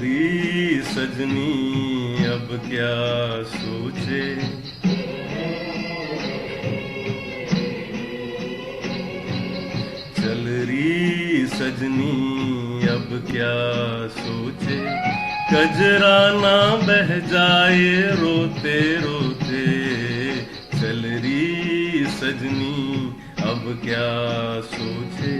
रही सजनी अब क्या सोचे, चल रही सजनी अब क्या सोचे, कजरा ना बह जाए रोते रोते, चल रही सजनी अब क्या सोचे।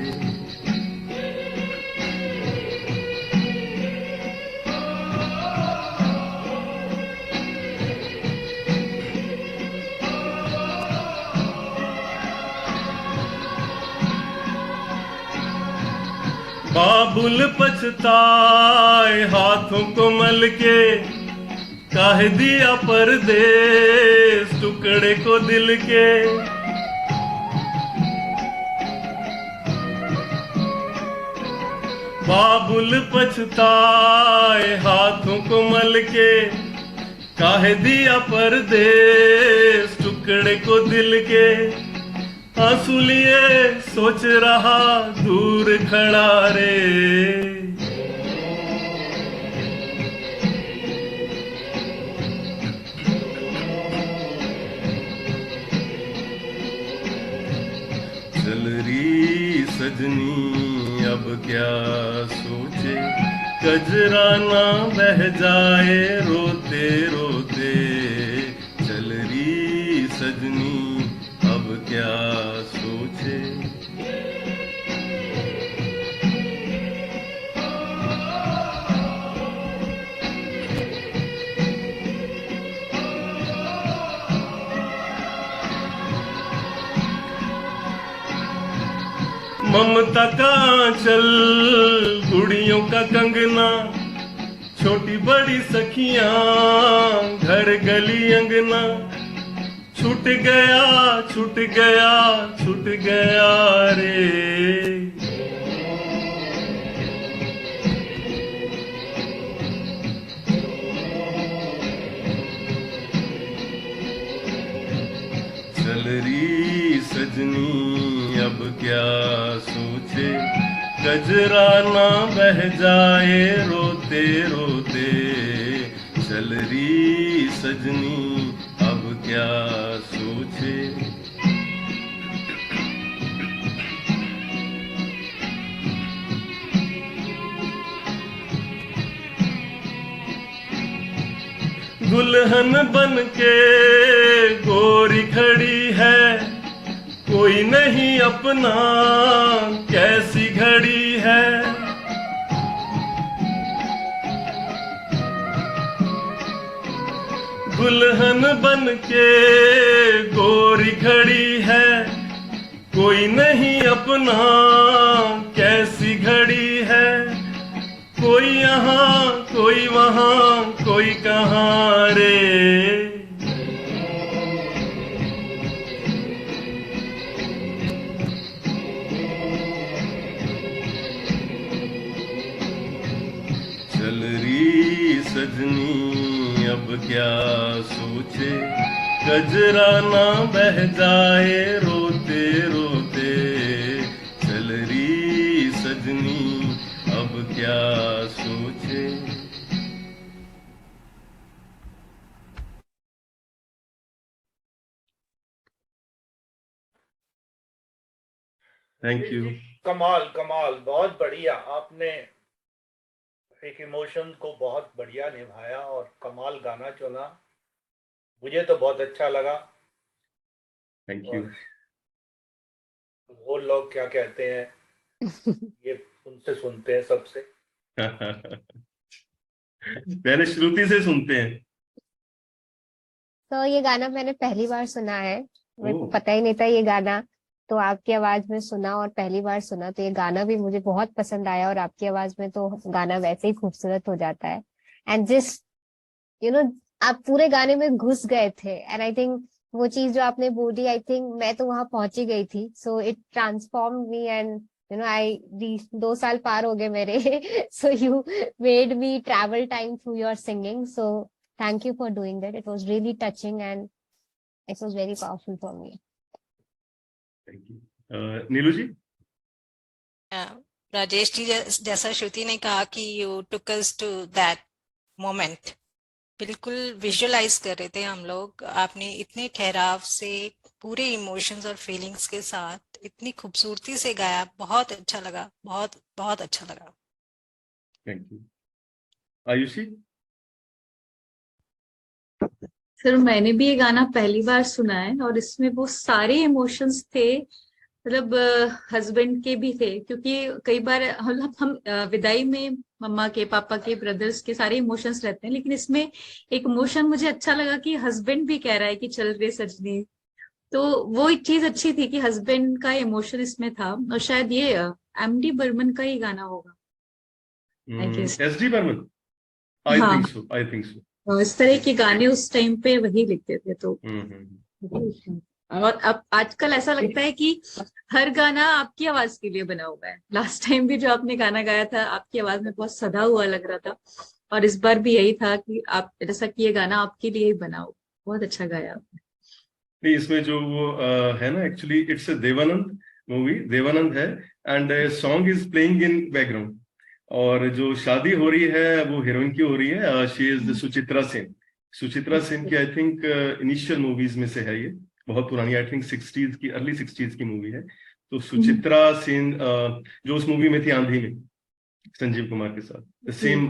बाबुल पछताए हाथों को मल के, काहे दिया परदेस टुकड़े को दिल के। बाबुल पछताए हाथों को मल के, काहे दिया परदेस टुकड़े को दिल के। आंसू लिए सोच रहा दूर खड़ा रे, चल रही सजनी अब क्या सोचे, कजरा ना बह जाए रोते रोते, चल रही सजनी अब क्या सोचे। ममता का आंचल गुड़ियों का कंगना, छोटी बड़ी सखियां घर गली अंगना, छूट गया छूट गया छूट गया रे। चल रही सजनी अब क्या सोचे, कजरा ना बह जाए रोते रोते, चल रही सजनी अब क्या सोचे। दुल्हन बन के गोरी खड़ी है, कोई नहीं अपना कैसी घड़ी है। दुल्हन बन के गोरी खड़ी है, कोई नहीं अपना कैसी घड़ी है। कोई यहाँ कोई वहाँ कोई कहाँ रे, चल रही सजनी अब क्या सोचे, कजरा ना बह जाए रोते रोते, चल रही सजनी अब क्या सोचे। Thank you. कमाल कमाल, बहुत बढ़िया। आपने एक इमोशन को बहुत बढ़िया निभाया और कमाल गाना चुना। मुझे तो बहुत अच्छा लगा। Thank you. वो लोग क्या कहते हैं ये उनसे सुनते हैं सबसे। पहले श्रुति से सुनते हैं। तो ये गाना मैंने पहली बार सुना है, मेरे को ओह, पता ही नहीं था ये गाना। तो आपकी आवाज में सुना और पहली बार सुना तो ये गाना भी मुझे बहुत पसंद आया, और आपकी आवाज में तो गाना वैसे ही खूबसूरत हो जाता है। एंड जिस यू नो आप पूरे गाने में घुस गए थे, एंड आई थिंक वो चीज जो आपने बोली, आई थिंक मैं तो वहां पहुंची गई थी। So it transform me, and I 2 साल पार हो गए मेरे। So you made me travel time through your singing. So thank you for doing that, it was really touching and it was very powerful for me. Thank you. Neelu ji. Rajesh ji जैसा श्रुति ने कहा कि you took us to that moment, बिल्कुल visualise कर रहे थे हम लोग। आपने इतने ठहराव से पूरे इमोशंस और फीलिंग्स के साथ इतनी खूबसूरती से गाया, बहुत अच्छा लगा, बहुत बहुत अच्छा लगा। Thank you. आयुषी? सर मैंने भी ये गाना पहली बार सुना है और इसमें वो सारे इमोशंस थे, मतलब हस्बैंड के भी थे, क्योंकि कई बार हम विदाई में मम्मा के, पापा के, ब्रदर्स के सारे इमोशंस रहते हैं, लेकिन इसमें एक इमोशन मुझे अच्छा लगा कि हस्बैंड भी कह रहा है कि चल रे सजनी। तो वो एक चीज अच्छी थी कि हस्बैंड का इमोशन इसमें था, और शायद ये एमडी बर्मन का ही गाना होगा, आई गेस। एसडी बर्मन? आई हाँ, think so, I think so. इस तरह के गाने उस टाइम पे वही लिखते थे। तो हम्म। और अब आजकल ऐसा लगता है कि हर गाना आपकी आवाज के लिए बना हुआ है। लास्ट टाइम भी जो आपने गाना गाया था आपकी आवाज में बहुत सधा हुआ लग रहा था, और इस बार भी यही था कि आप जैसा कि ये गाना आपके लिए ही बना हो। बहुत अच्छा गाया आपने। नहीं, इसमें जो वो है ना, actually it's a Devanand movie, Devanand है, and song is playing in background. और जो शादी हो रही है वो हीरोइन की हो रही है, शी इज सुचित्रा सेन। सुचित्रा सेन की आई थिंक इनिशियल मूवीज में से है ये, बहुत पुरानी, आई थिंक 60s की, अर्ली 60s की मूवी है। तो सुचित्रा सेन जो उस मूवी में थी आंधी में संजीव कुमार के साथ, the same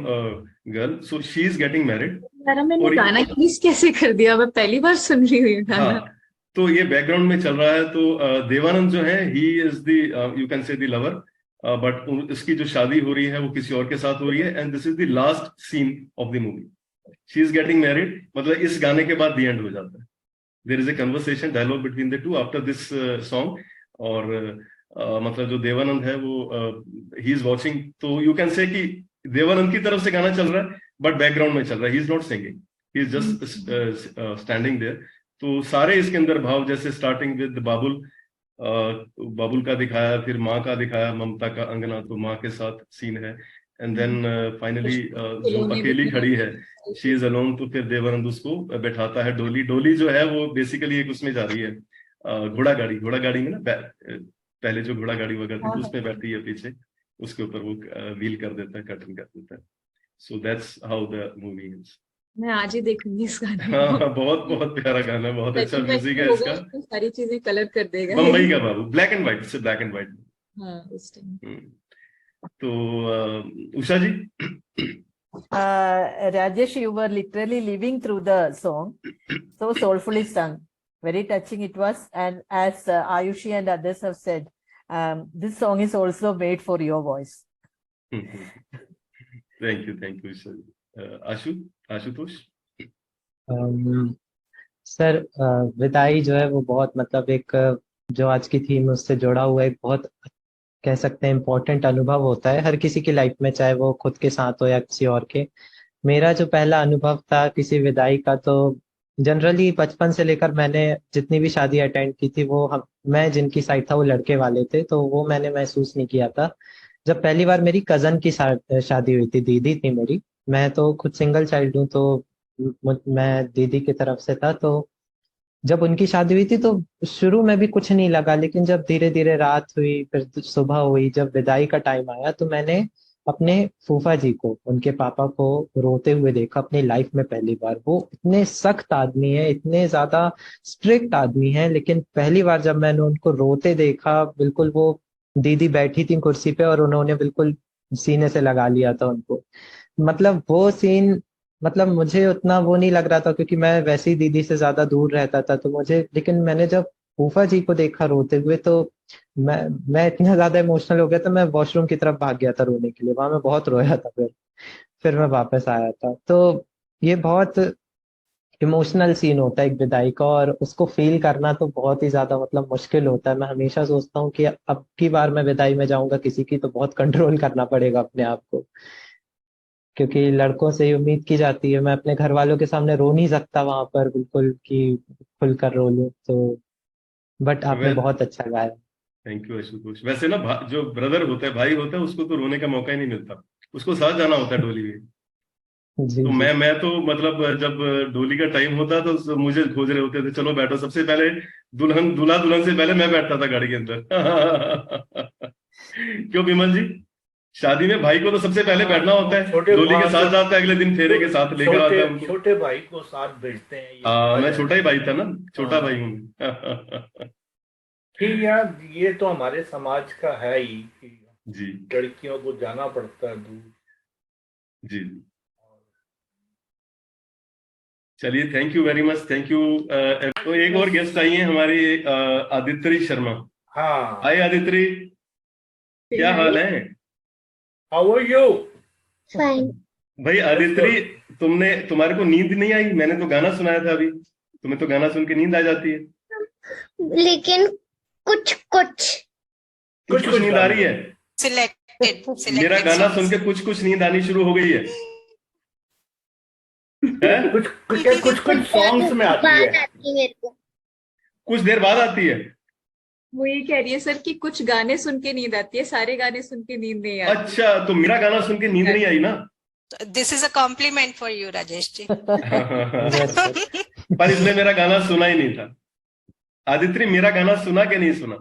girl, so she is getting married. मैंने गाना मिस कैसे कर दिया, मैं पहली बार सुन रही हूँ गाना। हाँ, तो ये बैकग्राउंड में चल रहा है। तो देवानंद जो है, he is the, you can से द लवर, बट इसकी जो शादी हो रही है वो किसी और के साथ हो रही है, and this is the last scene of the movie. She is getting married, मतलब इस गाने के बाद द एंड हो जाता है। There is a conversation, dialogue between the two after this song. और मतलब जो देवानंद है वो he is watching, so you can say कि देवानंद की तरफ से गाना चल रहा है बट बैकग्राउंड में चल रहा है, he is not singing, he is just standing there. तो सारे इसके अंदर भाव, जैसे स्टार्टिंग विद बाबुल, बाबुल का दिखाया, फिर माँ का दिखाया, ममता का अंगना, तो माँ के साथ सीन है, एंड देन फाइनली जो अकेली खड़ी है, शी इज अलोन, तो फिर देवानंद उसको बैठाता है डोली। डोली जो है वो बेसिकली एक उसमें जा रही है, घोड़ा गाड़ी, घोड़ा गाड़ी में ना पहले जो घोड़ा गाड़ी वगैरह थी, तो उसमें बैठती है पीछे, उसके ऊपर वो व्हील कर देता है, कर्टन कर देता है। So that's how the movie is. मैं आज ही देखूंगी इस गाने हाँ, को। बहुत बहुत प्यारा गाना है, बहुत अच्छा म्यूजिक है होगा, इसका। तो सारी चीजें कलर कर देगा। बम्बई का बाबू, ब्लैक एंड व्हाइट से, ब्लैक एंड व्हाइट। हाँ, उस टाइम। तो उषा जी? Rajesh, you were literally living through the song, so soulfully sung. Very touching it was. And as Ayushi and others have said, this song is also made for your voice. Thank you, Usha ji. Ashutosh? Sir विदाई जो है वो बहुत, मतलब एक जो आज की थीम उससे जुड़ा हुआ एक बहुत, कह सकते हैं, इम्पोर्टेंट अनुभव होता है हर किसी की लाइफ में, चाहे वो खुद के साथ हो या किसी और के। मेरा जो पहला अनुभव था किसी विदाई का, तो जनरली बचपन से लेकर मैंने जितनी भी शादी अटेंड की थी, वो मैं जिनकी साइड था वो लड़के वाले थे, तो वो मैंने महसूस नहीं किया था। जब पहली बार मेरी कजन की शादी हुई थी, दीदी थी मेरी, मैं तो खुद सिंगल चाइल्ड हूँ, तो मैं दीदी की तरफ से था। तो जब उनकी शादी हुई थी तो शुरू में भी कुछ नहीं लगा, लेकिन जब धीरे धीरे रात हुई, फिर सुबह हुई, जब विदाई का टाइम आया, तो मैंने अपने फूफा जी को, उनके पापा को रोते हुए देखा अपनी लाइफ में पहली बार। वो इतने सख्त आदमी है, इतने ज्यादा स्ट्रिक्ट आदमी है, लेकिन पहली बार जब मैंने उनको रोते देखा, बिल्कुल वो दीदी बैठी थी कुर्सी पे और उन्होंने बिल्कुल सीने से लगा लिया था उनको। मतलब वो सीन, मतलब मुझे उतना वो नहीं लग रहा था क्योंकि मैं वैसे ही दीदी से ज्यादा दूर रहता था, तो मुझे, लेकिन मैंने जब फूफा जी को देखा रोते हुए, तो मैं इतना ज्यादा इमोशनल हो गया था, मैं वॉशरूम की तरफ भाग गया था रोने के लिए, वहां मैं बहुत रोया था। फिर मैं वापस आया था। तो ये बहुत इमोशनल सीन होता है एक विदाई का, और उसको फील करना तो बहुत ही ज्यादा, मतलब मुश्किल होता है। मैं हमेशा सोचता हूँ कि अब की बार मैं विदाई में जाऊंगा किसी की, तो बहुत कंट्रोल करना पड़ेगा अपने आप को, क्योंकि लड़कों से ही उम्मीद की जाती है। मैं अपने घर वालों के सामने रो नहीं सकता वहां पर बिल्कुल कि खुलकर रो लूं। तो बट आपने बहुत अच्छा गाया। Thank you Ashutosh. वैसे ना जो ब्रदर होता है, भाई होता है, उसको तो रोने का मौका ही नहीं मिलता, उसको साथ जाना होता है डोली में। जी, तो जी। मैं तो मतलब जब डोली का टाइम होता तो मुझे खोज रहे होते थे, चलो बैठो। सबसे पहले दूल्हा दुल्हन से पहले मैं बैठता था गाड़ी के अंदर। क्यों विमल जी? शादी में भाई को तो सबसे पहले बैठना होता है, छोटे डोली के भाई साथ जाता है, अगले दिन फेरे के साथ लेकर आता है उनको। छोटे भाई को साथ भेजते हैं, मैं छोटा ही भाई था ना, छोटा हाँ। भाई हूँ। ठीक यार, ये तो हमारे समाज का है ही कि जी लड़कियों को जाना पड़ता है दूर। जी जी। चलिए, thank you very much, thank you. तो एक और गेस्ट आई हैं हमारी, आदित्रि शर्मा। हाँ, हाय आदित्रि, क्या हाल है? How are you? फाइन। भाई आदित्रि, तुम्हारे को नींद नहीं आई? मैंने तो गाना सुनाया था अभी, तुम्हें तो गाना सुन के नींद आ जाती है। लेकिन कुछ कुछ नींद आ रही है? सिलेक्टेड मेरा गाना सुन के कुछ नींद आनी शुरू हो गई है, हैं? कुछ सॉन्ग्स में आती है। मेरे को कुछ देर बाद आती है। वो ये कह रही है सर कि कुछ गाने सुन के नींद आती है, सारे गाने सुन के नींद नहीं आती। अच्छा, तो मेरा गाना सुन के नींद नहीं आई ना? This is a compliment for you Rajesh ji. पर इसने मेरा गाना सुना ही नहीं था। आदित्रि, मेरा गाना सुना कि नहीं सुना?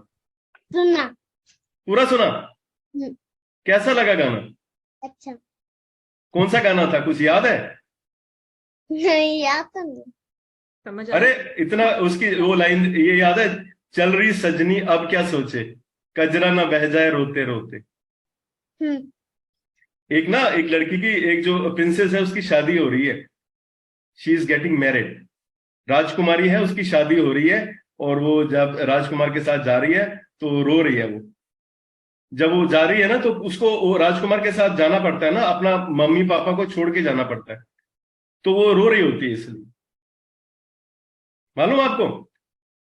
सुनना। पूरा सुना? कैसा लगा गाना? अच्छा। कौन सा गाना था, कुछ याद है? नहीं याद तो नहीं। समझ अरे इतना, उसकी वो लाइन ये याद है, चल रही सजनी अब क्या सोचे, कजरा ना बह जाए रोते रोते। एक ना, एक लड़की की, एक जो प्रिंसेस है उसकी शादी हो रही है, शी इज गेटिंग मैरिड, राजकुमारी है, उसकी शादी हो रही है, और वो जब राजकुमार के साथ जा रही है तो रो रही है। वो जब वो जा रही है ना, तो उसको वो राजकुमार के साथ जाना पड़ता है ना, अपना मम्मी पापा को छोड़ के जाना पड़ता है, तो वो रो रही होती है इसलिए। मालूम आपको?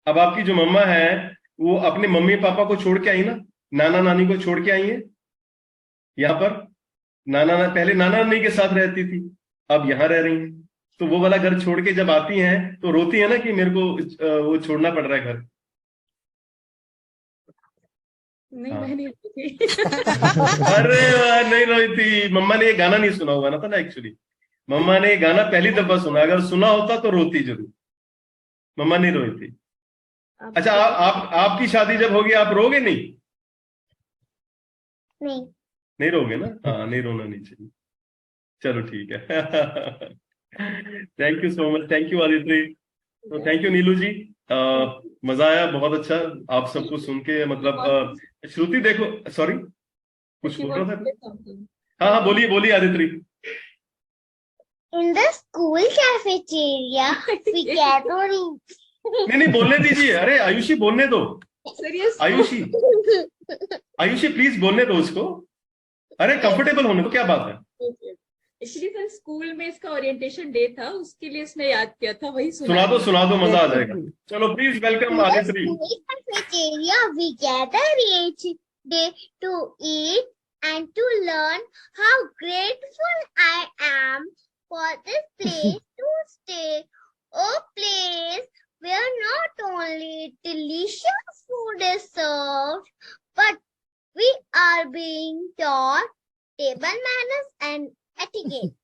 अब आपकी जो मम्मा है वो अपने मम्मी पापा को छोड़ के आई ना, नाना नानी को छोड़ के आई है यहाँ पर। पहले नाना नानी के साथ रहती थी, अब यहाँ रह रही है, तो वो वाला घर छोड़ के जब आती हैं तो रोती है ना कि मेरे को वो छोड़ना पड़ रहा है घर। नहीं, हाँ। मैं नहीं रोती। अरे वाह, नहीं रोई थी। मम्मा ने ये गाना नहीं सुना होगा ना एक्चुअली। मम्मा ने ये गाना पहली दफा सुना, अगर सुना होता तो रोती जरूर। मम्मा नहीं रोई थी। अच्छा, आपकी शादी जब होगी आप रोगे नहीं? नहीं रोगे ना? हाँ, नहीं रोना नहीं चाहिए। चलो ठीक है। Thank you so much, thank you Aditri. तो थैंक यू नीलू जी, मजा आया, बहुत अच्छा आप सबको सुन के। मतलब श्रुति देखो, सॉरी कुछ बोल रहा था? हाँ बोलिए बोलिए Aditri. In the school cafeteria, we gathered. नहीं बोलने दीजिए, अरे आयुषी बोलने दो। आयुषी प्लीज बोलने दो उसको। अरे कंफर्टेबल होने दो, क्या बात है? एक्चुअली सर स्कूल में इसका ओरिएंटेशन डे था, उसके लिए इसने याद किया था, वही सुना दो, मजा आ जाएगा। चलो please welcome Aditri. In the cafeteria, we gather each day to eat and to learn how grateful I am for this place to stay. A place where not only delicious food is served, but we are being taught table manners and etiquette.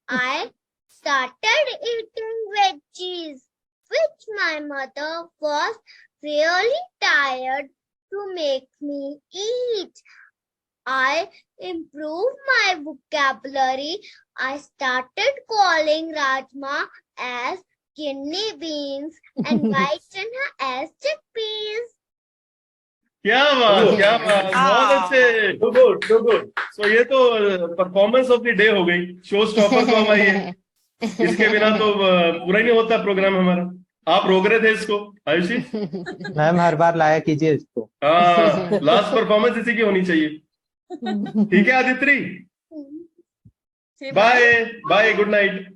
I started eating veggies, which my mother was really tired to make me eat. I improved my vocabulary. I started calling Rajma as kidney beans and white chana as chickpeas. क्या बात, बहुत अच्छे, to good. सो ये तो performance of the day हो गई, show stopper तो हमारी है। इसके बिना तो पूरा ही नहीं होता प्रोग्राम हमारा। आप रोक रहे थे इसको आयुषी? मैम हर बार लाया कीजिए इसको। हाँ, लास्ट परफॉर्मेंस इसी की होनी चाहिए। ठीक है Aditri, bye bye, good night.